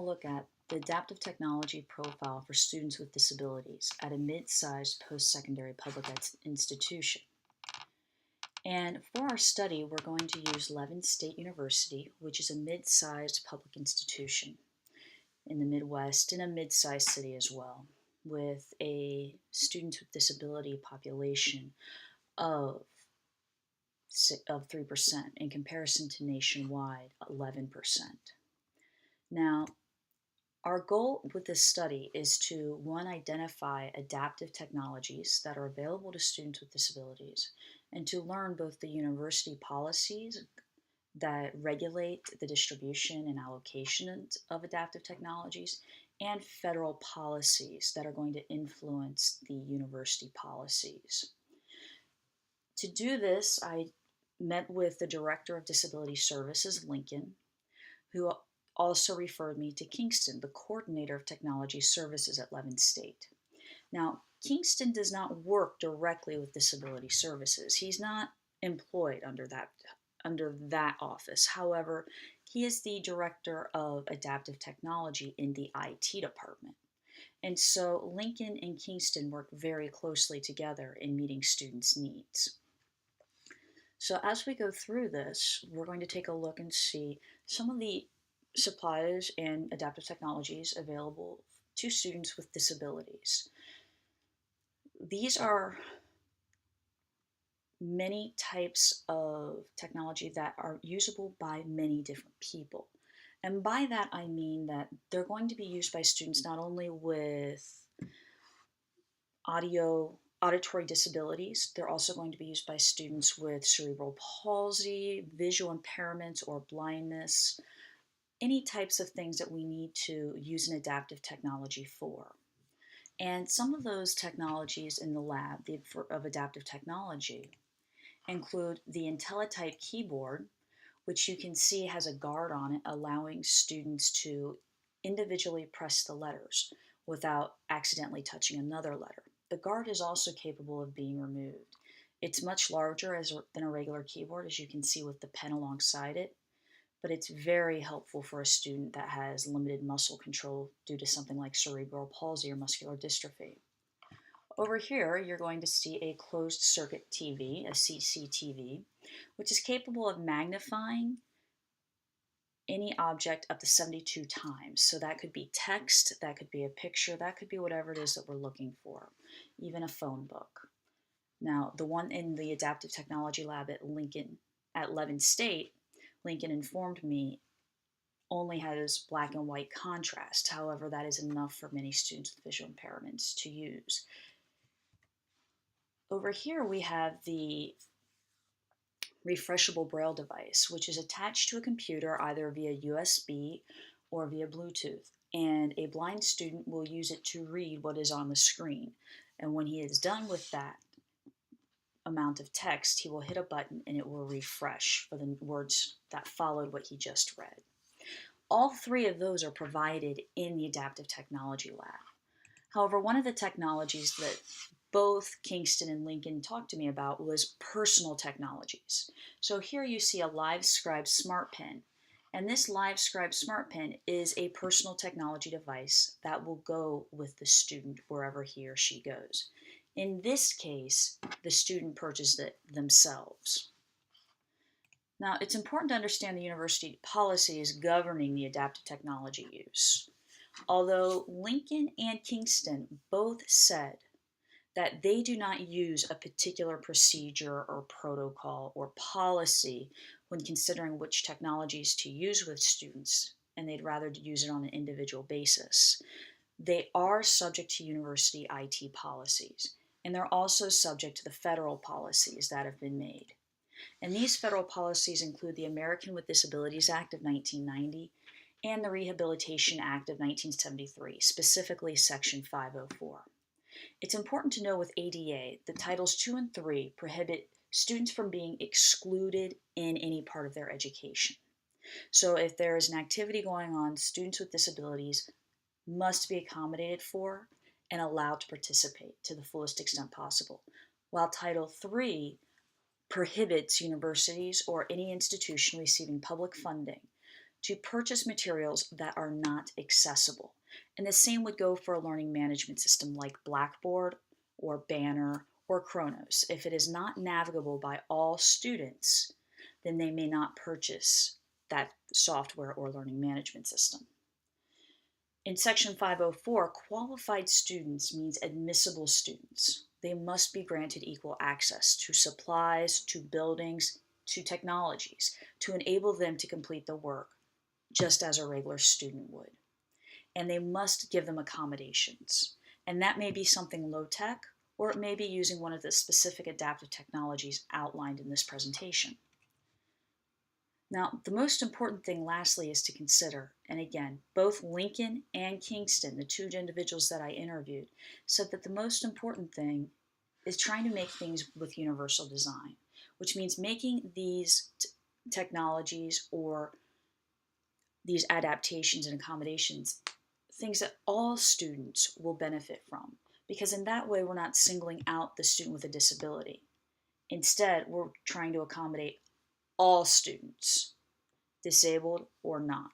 Look at the adaptive technology profile for students with disabilities at a mid-sized post-secondary public institution. And for our study, we're going to use Levin State University, which is a mid-sized public institution in the Midwest, in a mid-sized city as well, with a students with disability population of 3% in comparison to nationwide 11%. Now, our goal with this study is to, one, identify adaptive technologies that are available to students with disabilities, and to learn both the university policies that regulate the distribution and allocation of adaptive technologies, and federal policies that are going to influence the university policies. To do this, I met with the Director of Disability Services, Lincoln, who also referred me to Kingston, the coordinator of technology services at Levin State. Now, Kingston does not work directly with disability services. He's not employed under that office. However, he is the director of adaptive technology in the IT department. And so Lincoln and Kingston work very closely together in meeting students' needs. So as we go through this, we're going to take a look and see some of the supplies and adaptive technologies available to students with disabilities. These are many types of technology that are usable by many different people. And by that, I mean that they're going to be used by students not only with auditory disabilities, they're also going to be used by students with cerebral palsy, visual impairments, or blindness, any types of things that we need to use an adaptive technology for. And some of those technologies in the lab of adaptive technology include the IntelliType keyboard, which you can see has a guard on it, allowing students to individually press the letters without accidentally touching another letter. The guard is also capable of being removed. It's much larger than a regular keyboard, as you can see with the pen alongside it, but it's very helpful for a student that has limited muscle control due to something like cerebral palsy or muscular dystrophy. Over here, you're going to see a closed circuit TV, a CCTV, which is capable of magnifying any object up to 72 times. So that could be text, that could be a picture, that could be whatever it is that we're looking for, even a phone book. Now, the one in the adaptive technology lab at Levin State, Lincoln informed me, only has black and white contrast. However, that is enough for many students with visual impairments to use. Over here we have the refreshable braille device, which is attached to a computer either via USB or via Bluetooth, and a blind student will use it to read what is on the screen. And when he is done with that amount of text, he will hit a button and it will refresh for the words that followed what he just read. All three of those are provided in the adaptive technology lab. However, one of the technologies that both Kingston and Lincoln talked to me about was personal technologies. So here you see a LiveScribe Smart Pen, and this LiveScribe Smart Pen is a personal technology device that will go with the student wherever he or she goes. In this case, the student purchased it themselves. Now, it's important to understand the university policies governing the adaptive technology use. Although Lincoln and Kingston both said that they do not use a particular procedure or protocol or policy when considering which technologies to use with students, and they'd rather use it on an individual basis. They are subject to university IT policies, and they're also subject to the federal policies that have been made. And these federal policies include the American with Disabilities Act of 1990 and the Rehabilitation Act of 1973, specifically Section 504. It's important to know with ADA that Titles 2 and 3 prohibit students from being excluded in any part of their education. So if there is an activity going on, students with disabilities must be accommodated for and allowed to participate to the fullest extent possible, while Title 3 prohibits universities or any institution receiving public funding to purchase materials that are not accessible. And the same would go for a learning management system like Blackboard or Banner or Kronos. If it is not navigable by all students, then they may not purchase that software or learning management system. In Section 504, qualified students means admissible students. They must be granted equal access to supplies, to buildings, to technologies to enable them to complete the work just as a regular student would. And they must give them accommodations. And that may be something low tech, or it may be using one of the specific adaptive technologies outlined in this presentation. Now, the most important thing, lastly, is to consider, and again, both Lincoln and Kingston, the two individuals that I interviewed, said that the most important thing is trying to make things with universal design, which means making these technologies or these adaptations and accommodations things that all students will benefit from. Because in that way, we're not singling out the student with a disability. Instead, we're trying to accommodate all students, disabled or not.